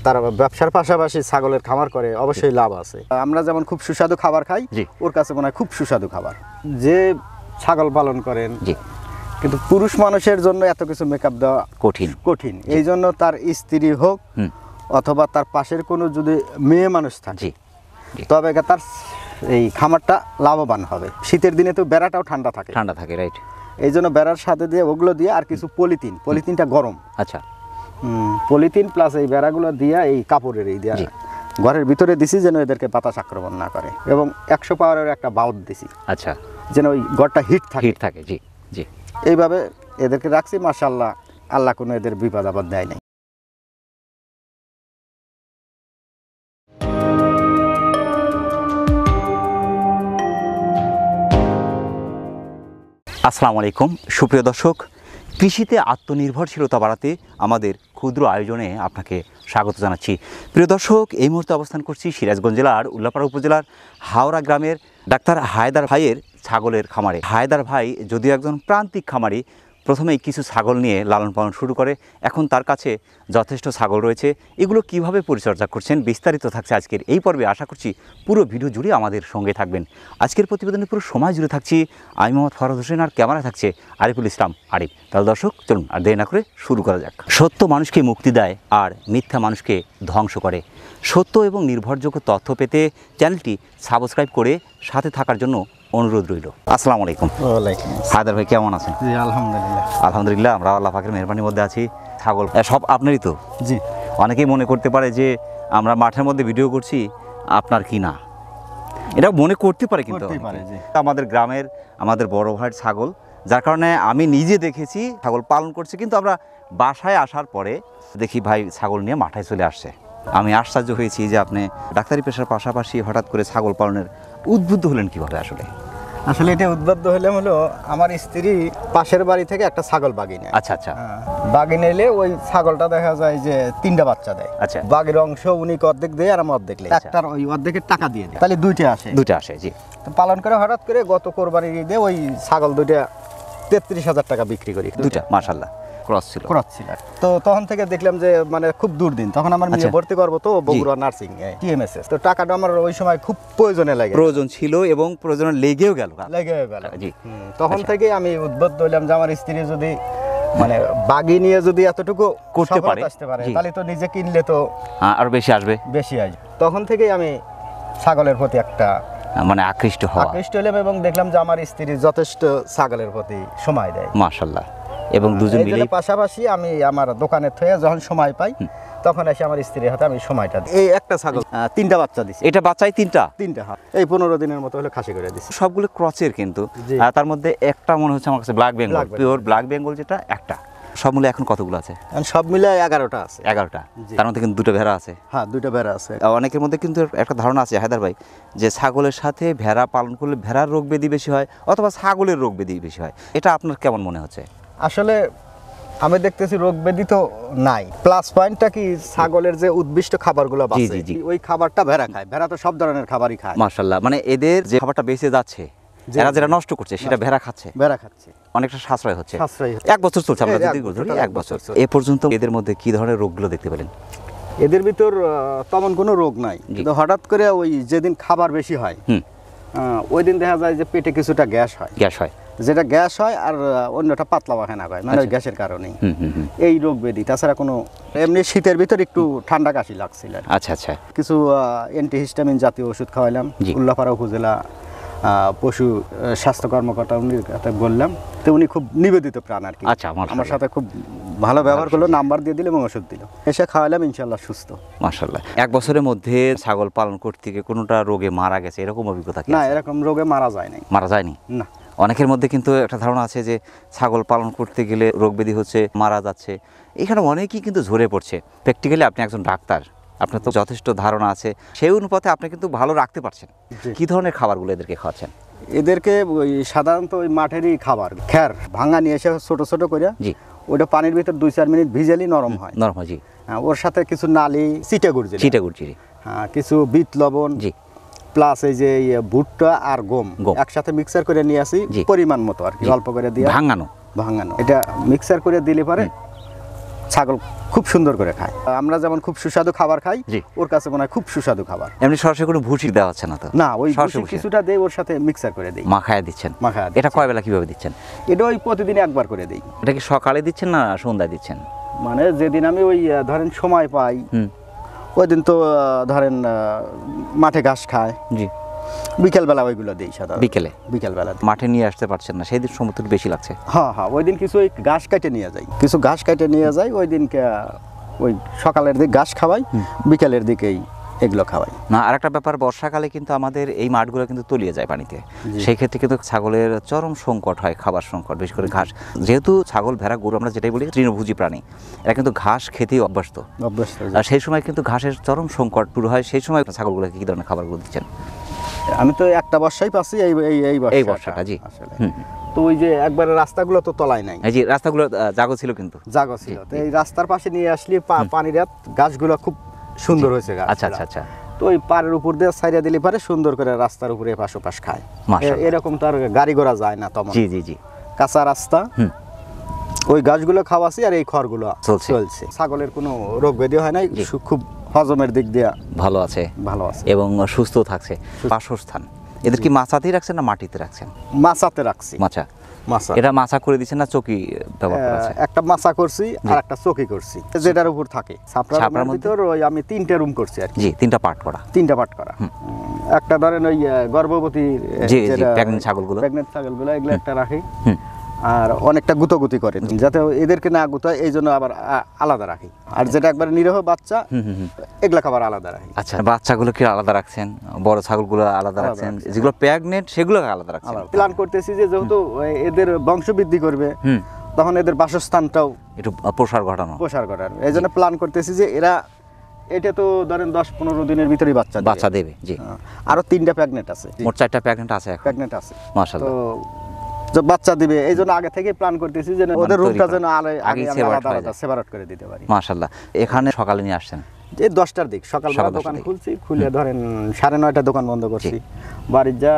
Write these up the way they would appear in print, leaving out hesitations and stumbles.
তার ব্যবসার পাশাপাশি ছাগলের খামার করে অবশ্যই লাভ আছে। আমরা যেমন খুব সুস্বাদু খাবার খাই, ওর কাছে মনে হয় খুব সুস্বাদু খাবার। যে ছাগল পালন করেন, কিন্তু পুরুষ মানুষের জন্য এত কিছু মেকআপ দেওয়া কঠিন। এই জন্য তার স্ত্রী হোক অথবা তার পাশের কোনো যদি মেয়ে মানুষ থাকে, তবে তার এই খামারটা লাভবান হবে। শীতের দিনে তো বেড়াটাও ঠান্ডা থাকে, রাইট। এই জন্য বেড়ার সাথে দিয়ে ওগুলো দিয়ে আর কিছু পলিথিনটা গরম, আচ্ছা, পলিথিন প্লাস এই বেড়াগুলো দিয়ে এই কাপড়ের এই দিয়ে ঘরের ভিতরে দিছি যেন এদেরকে বাতাস আক্রমণ না করে, এবং 100 পাওয়ারের একটা বাউট দিছি, আচ্ছা, যেন ওই ঘরটা হিট থাকে। জি জি, এইভাবে এদেরকে রাখছি। মাশাআল্লাহ, আল্লাহ কোনো এদের বিপদ আপদ দেয় নাই। আসসালামু আলাইকুম সুপ্রিয় দর্শক, কৃষিতে আত্মনির্ভরশীলতা বাড়াতে আমাদের ক্ষুদ্র আয়োজনে আপনাকে স্বাগত জানাচ্ছি। প্রিয় দর্শক, এই মুহূর্তে অবস্থান করছি সিরাজগঞ্জ জেলার উল্লাপাড়া উপজেলার হাওড়া গ্রামের ডাক্তার হায়দার ভাইয়ের ছাগলের খামারে। হায়দার ভাই যদিও একজন প্রান্তিক খামারি, প্রথমেই কিছু ছাগল নিয়ে লালন পালন শুরু করে, এখন তার কাছে যথেষ্ট ছাগল রয়েছে। এগুলো কিভাবে পরিচর্যা করছেন বিস্তারিত থাকছে আজকের এই পর্বে। আশা করছি পুরো ভিডিও জুড়ে আমাদের সঙ্গে থাকবেন। আজকের প্রতিবেদনে পুরো সময় জুড়ে থাকছি আমি মোহাম্মদ ফরহাদ হোসেন, আর ক্যামেরা থাকছে আরিফুল ইসলাম আরিফ। তাহলে দর্শক চলুন আর দেরি না করে শুরু করা যাক। সত্য মানুষকে মুক্তি দেয় আর মিথ্যা মানুষকে ধ্বংস করে। সত্য এবং নির্ভরযোগ্য তথ্য পেতে চ্যানেলটি সাবস্ক্রাইব করে সাথে থাকার জন্য অনুরোধ রইল। আসসালামু আলাইকুম। হায়দার ভাই কেমন আছেন? জি আলহামদুলিল্লাহ। আলহামদুলিল্লাহ, আমরা আল্লাহ পাকের মেহরবানির মধ্যে আছি। ছাগল সব আপনারই তো? জি। অনেকেই মনে করতে পারে যে আমরা মাঠের মধ্যে ভিডিও করছি, আপনার কি না, এটা মনে করতে পারে, কিন্তু আমাদের গ্রামের আমাদের বড় ভাইয়ের ছাগল, যার কারণে আমি নিজে দেখেছি ছাগল পালন করছি। কিন্তু আমরা বাসায় আসার পরে দেখি ভাই ছাগল নিয়ে মাঠে চলে আসছে। আমি আশ্চর্য হয়েছি যে আপনি ডাক্তারি পেশার পাশাপাশি হঠাৎ করে ছাগল পালনের উদ্বুদ্ধ হলেন কিভাবে? আসলে এটা উদ্বুদ্ধ হলে হলো আমার স্ত্রী পাশের বাড়ি থেকে একটা ছাগল বাগি নেয়। আচ্ছা আচ্ছা। বাগি নিলে ওই ছাগলটা দেখা যায় যে 3টা বাচ্চা দেয়। আচ্ছা। বাগির অংশ উনি অর্ধেক দেয় আর আমি অর্ধেক দেই। একটার ওই অর্ধেকের টাকা দিয়ে দেয়, তাহলে দুইটা আসে। জি। তো পালন করে হঠাৎ করে গত কোরবানির ঈদে ওই ছাগল দুইটা 33,000 টাকা বিক্রি করি। দুইটা মাশাআল্লাহ ক্রস ছিল। তো তখন থেকে দেখলাম যে মানে খুব দুর্দিন, তখন আমার মেয়ে ভর্তি করবো তো বগুড়া নার্সিং টিএমএসএস। তো টাকাটা আমার ওই সময় খুব প্রয়োজন ছিল এবং প্রয়োজনে লেগেও গেল। জি। তখন থেকে আমি উদ্বুদ্ধ হইলাম যে আমার স্ত্রী যদি মানে বাগি নিয়ে যদি এতটুকু করতে পারে তাহলে তো নিজে কিনলে তো আরো বেশি আসবে। তখন থেকেই আমি ছাগলের প্রতি একটা মানে আকৃষ্ট হলাম এবং দেখলাম যে আমার স্ত্রী যথেষ্ট ছাগলের প্রতি সময় দেয় মাশাআল্লাহ, এবং দুজন মিলে পাশাপাশি আমি আমার দোকানে থেকে যখন সময় পাই তখন এসে আমার স্ত্রীর হাতে আমি সময়টা দিই। এই একটা ছাগল 3টা বাচ্চা দিছি। এটা বাচ্চাই 3টা? এই 15 দিনের মতো হলে খাসি করে দিছি। সবগুলো ক্রসের, কিন্তু তার মধ্যে একটা মনে হচ্ছে আমার কাছে black Bengal, pure black Bengal, যেটা একটা। সব মিলে এখন কতগুলো আছে? সব মিলে 11টা আছে। 11টা। তার মধ্যে কিন্তু 2টা ভেড়া আছে। হ্যাঁ, 2টা ভেড়া আছে। অনেকের মধ্যে কিন্তু একটা ধারণা আছে হায়দার ভাই, যে ছাগলের সাথে ভেড়া পালন করলে ভেড়ার রোগ ব্যাধি বেশি হয় অথবা ছাগলের রোগ ব্যাধি বেশি হয়। এটা আপনার কেমন মনে হচ্ছে? আসলে আমি দেখতেছি রোগ ব্যাধি তো নাই, প্লাস পয়েন্টটা কি ছাগলের যে উদ্ভিষ্ট খাবারগুলো বাঁচে ওই খাবারটা ভেড়া খায়। ভেড়া তো সব ধরনের খাবারই খায় মাশাআল্লাহ। মানে এদের যে খাবারটা বেঁচে যাচ্ছে, এরা যেটা নষ্ট করছে সেটা ভেড়া খাচ্ছে, অনেকটা সাশ্রয় হচ্ছে। 1 বছর চলছে, আমরা যদি ধরি 1 বছর। এ পর্যন্ত এদের মধ্যে কি ধরনের রোগগুলো দেখতে পেলেন? এদের ভিতর তেমন কোনো রোগ নাই, কিন্তু হঠাৎ করে ওই যেদিন খাবার বেশি হয় ওই দিন দেখা যায় যে পেটে কিছুটা গ্যাস হয়, যেটা গ্যাস হয়, আর অন্যটা পাতলা পায়খানা হয়, মানে ওই গ্যাসের কারণেই এই রোগ ব্যাধি। তাছাড়া কোনো এমনি শীতের ভিতর একটু ঠান্ডা কাশি লাগছিল। আচ্ছা আচ্ছা। কিছু অ্যান্টিহিস্টামিন জাতীয় ওষুধ খাওয়াইলাম। উল্লাপাড়া উপজেলা পশু স্বাস্থ্য কর্মকর্তা উনির কাছে বললাম, তো উনি খুব নিবেদিত প্রাণ আর কি। আচ্ছা, আমার সাথে খুব ভালো ব্যবহার করলো, নাম্বার দিয়ে দিল এবং ওষুধ দিল। এসে খাওয়ালাম, ইনশাআল্লাহ সুস্থ মাশাআল্লাহ। 1 বছরের মধ্যে ছাগল পালন করতে গিয়ে কোনোটা রোগে মারা গেছে এরকম অভিজ্ঞতা কি? না, এরকম রোগে মারা যায়নি। না। অনেকের মধ্যে কিন্তু একটা ধারণা আছে যে ছাগল পালন করতে গেলে রোগ ব্যাধি হচ্ছে, মারা যাচ্ছে। এখানে অনেকেই কিন্তু ঝরে পড়ছে। প্র্যাকটিক্যালি আপনি একজন ডাক্তার, আপনার তো যথেষ্ট ধারণা আছে, সেই অনুপাতে আপনি কিন্তু ভালো রাখতে পারছেন। কি ধরনের খাবারগুলো এদেরকে খাওয়াচ্ছেন? এদেরকে ওই সাধারণত ওই মাঠেরই খাবার, খ্যার ভাঙা নিয়ে এসে ছোট ছোট করে ওটা পানির ভিতর 2-4 মিনিট ভিজালি নরম হয়। জি। ওর সাথে কিছু নালি, চিটাগুড়, হ্যাঁ, কিছু বিট লবণ, প্লাস এই যে ভুট্টা আর গম একসাথে মিক্সার করে নিয়ে আসি পরিমাণ মতো আর কি, অল্প করে দিয়ে ভাঙানো। এটা মিক্সার করে দিলে পরে ছাগল খুব সুন্দর করে খায়। আমরা যেমন খুব সুস্বাদু খাবার খাই, জি। ওর কাছে মনে হয় খুব সুস্বাদু খাবার। এমনি সরাসরি কোনো ভুসি দেওয়া হচ্ছে না তো? না, ওই সরাসরি ভুসি কিছুটা দেই, ওর সাথে মিক্সার করে দেই, মাখায় দিচ্ছেন। মাখায় এটা কয় বেলা কিভাবে দিচ্ছেন? এটা ওই প্রতিদিন একবার করে দেই। এটা কি সকালে দিচ্ছেন না সন্ধ্যায় দিচ্ছেন? মানে যেদিন আমি ওই ধরেন সময় পাই, হুম, ওই দিন তো ধরেন মাঠে ঘাস খায়, জি। বিকেলবেলা ওইগুলো দিই সাধারণত। বিকেলবেলা দিই। মাঠে নিয়ে আসতে পারছেন না, সেই দিন সময় একটু বেশি লাগছে। হ্যাঁ হ্যাঁ, ওই দিন কিছু ওই ঘাস কাটে নিয়ে যাই, ওই দিনকে ওই সকালের দিকে ঘাস খাওয়াই, বিকেলের দিকেই এগুলো খাওয়াই। না, আরেকটা ব্যাপার, বর্ষাকালে কিন্তু আমাদের এই মাঠগুলো কিন্তু তলিয়ে যায় পানিতে। সেই ক্ষেত্রে কিন্তু ছাগলের চরম সংকট হয়, খাবার সংকট, বিশেষ করে ঘাস। যেহেতু ছাগল, ভেড়া, গরু আমরা যেটাই বলি তৃণভোজী প্রাণী, এরা কিন্তু ঘাস খেতেই অভ্যস্ত। আর সেই সময় কিন্তু ঘাসের চরম সংকট শুরু হয়। সেই সময় ছাগলগুলোকে কী ধরনের খাবারগুলো দিচ্ছেন? আমি তো একটা বর্ষাই পাচ্ছি, এই বর্ষাটা, জি। আসলে তো ওই যে একবারে রাস্তাগুলো তো তলায় নাই, এই যে রাস্তাগুলো জাগো ছিল, কিন্তু জাগো ছিল। তো এই রাস্তার পাশে নিয়ে আসলে পানির গাছগুলো খুব সুন্দর হয়েছে গাছ। আচ্ছা আচ্ছা আচ্ছা। তো ওই পাড়ের উপর দিয়ে সাইডে দিলে পারে সুন্দর করে রাস্তার উপরে এপাশ ওপাশ খায়। মাশাআল্লাহ। এরকম তো আর গাড়ি ঘোড়া যায় না তেমন। জি জি জি। কাঁচা রাস্তা, ওই গাছগুলো খাওয়াছি আর এই খড়গুলো চলছে। ছাগলের কোনো রোগ ব্যাধি হয় না, খুব হজমের দিক দিয়ে ভালো আছে এবং সুস্থ থাকছে। বাসস্থান এদের কি মাচাতেই রাখছেন না মাটিতে রাখছেন? মাচাতে রাখছি। মাচা। এটা মাচা করে দিচ্ছেন না চকি ব্যবহার করা আছে? একটা মাচা করছি আর একটা চকি করছি, যেটার উপর থাকে। ছাপড়ার ভিতর ওই আমি 3টে রুম করছি আর কি। জি, 3টা পার্ট করা। একটা ধরেন ওই গর্ভবতী প্রেগন্যান্ট ছাগলগুলো এগুলো একটা রাখি, আর অনেকটা গুতোগুতি করে যাতে এদেরকে না গুতায়, এই জন্য আবার আলাদা রাখি। আর যেটা একবার নিরীহ বাচ্চা, এগুলা খাবার আলাদা রাখি। আচ্ছা, বাচ্চাগুলো কি আলাদা রাখছেন? বড় ছাগলগুলো আলাদা রাখছেন? যেগুলো প্রেগনেন্ট সেগুলো আলাদা রাখছেন? প্ল্যান করতেছি যে যেহেতু এদের বংশ বৃদ্ধি করবে, তখন এদের বাসস্থানটাও একটু প্রসার ঘটানো, এই জন্য প্ল্যান করতেছি যে এরা, এটা তো ধরেন 10-15 দিনের ভিতরেই বাচ্চা দেবে। জি। আরো 3টা প্রেগনেন্ট আছে, মোট 4টা প্রেগনেন্ট আছে এখন। মাশাআল্লাহ। তো বাচ্চা দিবে, এই জন্য আগে থেকে প্ল্যান করতেছি যে ওদের রুমটা যেন আগে সেপারেট করে দিতে পারি। মাশাআল্লাহ। এখানে সকালে নিয়ে আসছেন? এই 10টার দিক সকালবেলা দোকান খুলছি, খুলে ধরেন 9:30 দোকান বন্ধ করছি, বাড়ির যা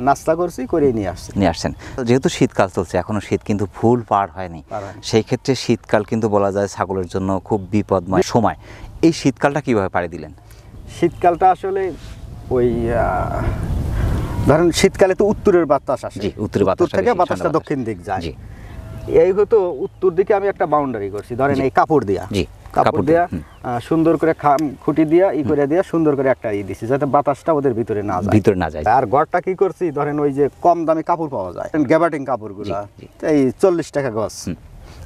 নাস্তা করছি করে নিয়ে আসছেন। যেহেতু শীতকাল চলছে, এখনো শীত কিন্তু ফুল পার হয়নি, সেই ক্ষেত্রে শীতকাল কিন্তু বলা যায় ছাগলের জন্য খুব বিপদময় সময়। এই শীতকালটা কিভাবে পাড়ি দিলেন? শীতকালটা আসলে ওই ধরেন শীতকালে তো উত্তরের বাতাস আসে, উত্তর থেকে বাতাসটা দক্ষিণ দিক যায়। এই হতো উত্তর দিকে আমি একটা বাউন্ডারি করছি, ধরেন এই কাপড় দিয়া সুন্দর করে খুঁটি দিয়া করে দিয়া সুন্দর করে একটা দিছি, যাতে বাতাসটা ওদের ভিতরে না যায়। আর ঘরটা কি করছি, ধরেন ওই যে কম দামি কাপড় পাওয়া যায়, গ্যাবার্টিং কাপড়গুলো, এই 40 টাকা গজ,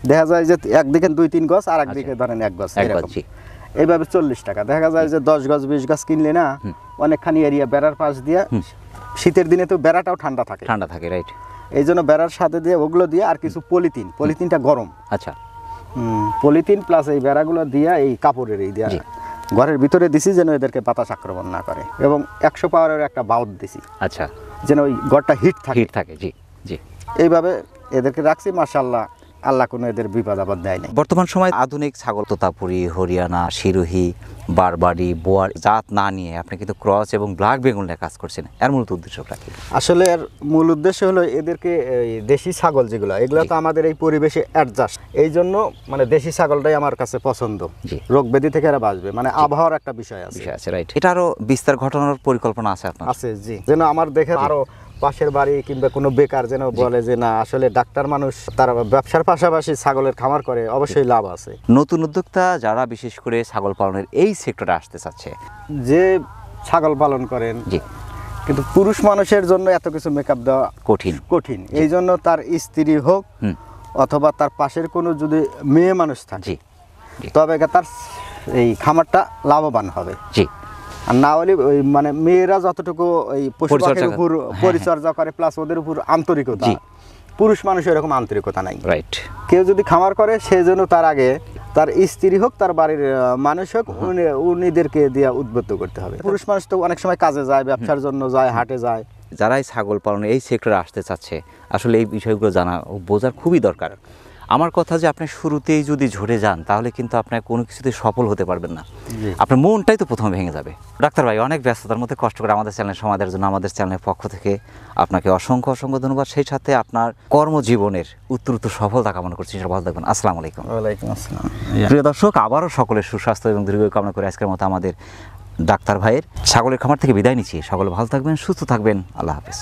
দেখা যায় যে একদিকে 2-3 গজ আর একদিকে ধরেন 1 গজ, এইভাবে 40 টাকা। দেখা যায় যে 10 গজ 20 গজ কিনলে না, অনেকখানি এরিয়া বেড়ার পাশ দিয়া, শীতের দিনে তো বেড়াটাও ঠান্ডা থাকে, রাইট। এই জন্য বেড়ার সাথে দিয়ে ওগুলো দিয়ে আর কিছু পলিথিনটা গরম, আচ্ছা, পলিথিন প্লাস এই বেড়াগুলো দিয়া এই কাপড়ের এই দিয়া ঘরের ভিতরে দিছি, যেন এদেরকে বাতাস আক্রমণ না করে, এবং 100 পাওয়ারের একটা বাউট দিছি, আচ্ছা, যেন ওই ঘরটা হিট থাকে। জি জি, এইভাবে এদেরকে রাখছি। মাশাআল্লাহ, আল্লাহ কোনো এদের বিপদ আপদ দেয় নাই। বর্তমান সময় আধুনিক ছাগল তোতাপুরি, হরিয়ানা, সিরোহী, বারবারি, বোয়ার জাত না নিয়ে আপনি কিন্তু ক্রস এবং ব্ল্যাক বেঙ্গলের কাজ করছেন, এর মূল উদ্দেশ্যটা কি? আসলে এর মূল উদ্দেশ্য হলো এদেরকে দেশি ছাগল যেগুলো, এগুলো তো আমাদের এই পরিবেশে অ্যাডজাস্ট, এই জন্য মানে দেশি ছাগলটাই আমার কাছে পছন্দ। রোগ ব্যাধি থেকে এরা বাঁচবে, মানে আবহাওয়ার একটা বিষয় আছে, রাইট। এটা আরো বিস্তার ঘটানোর পরিকল্পনা আছে আপনার? আছে, জি। যেন আমার দেখে আরো পাশের বাড়ি কিংবা কোনো বেকার যেন বলে যে না, আসলে ডাক্তার মানুষ, তারা ব্যবসার পাশাপাশি ছাগলের খামার করে, অবশ্যই লাভ আছে। নতুন উদ্যোক্তা যারা বিশেষ করে ছাগল পালনের এই সেক্টরে আসতে চাচ্ছে, যে ছাগল পালন করেন, কিন্তু পুরুষ মানুষের জন্য এত কিছু মেকআপ দেওয়া কঠিন, এই জন্য তার স্ত্রী হোক অথবা তার পাশের কোনো যদি মেয়ে মানুষ থাকে, তবে তার এই খামারটা লাভবান হবে। আর না হলে ওই মানে মেয়েরা যতটুকু ওই পশু পাখির উপর পরিচর্যা করে, প্লাস ওদের উপর আন্তরিকতা, পুরুষ মানুষের এরকম আন্তরিকতা নাই, রাইট। কেউ যদি খামার করে, সে যেন তার আগে তার স্ত্রী হোক, তার বাড়ির মানুষ হোক, উনিদেরকে দিয়ে উদ্বুদ্ধ করতে হবে। পুরুষ মানুষ তো অনেক সময় কাজে যায়, ব্যবসার জন্য যায়, হাটে যায়। যারাই ছাগল পালনে এই সেক্টরে আসতে চাচ্ছে, আসলে এই বিষয়গুলো জানা ও বোঝার খুবই দরকার। আমার কথা যে আপনি শুরুতেই যদি ঝরে যান তাহলে কিন্তু আপনার কোনো কিছুতে সফল হতে পারবেন না, আপনার মনটাই তো প্রথমে ভেঙে যাবে। ডাক্তার ভাই, অনেক ব্যস্ততার মধ্যে কষ্ট করে আমাদের চ্যানেল সময় দেওয়ার জন্য আমাদের চ্যানেলের পক্ষ থেকে আপনাকে অসংখ্য অসংখ্য ধন্যবাদ। সেই সাথে আপনার কর্মজীবনের উত্তরোত্তর সফলতা কামনা করছি। ভালো থাকবেন। আসসালামু আলাইকুম। ওয়ালাইকুম আসসালাম। প্রিয় দর্শক, আবারও সকলের সুস্বাস্থ্য এবং দীর্ঘায়ু কামনা করে আজকের মতো আমাদের ডাক্তার ভাইয়ের ছাগলের খামার থেকে বিদায় নিচ্ছি। সকলে ভালো থাকবেন, সুস্থ থাকবেন। আল্লাহ হাফেজ।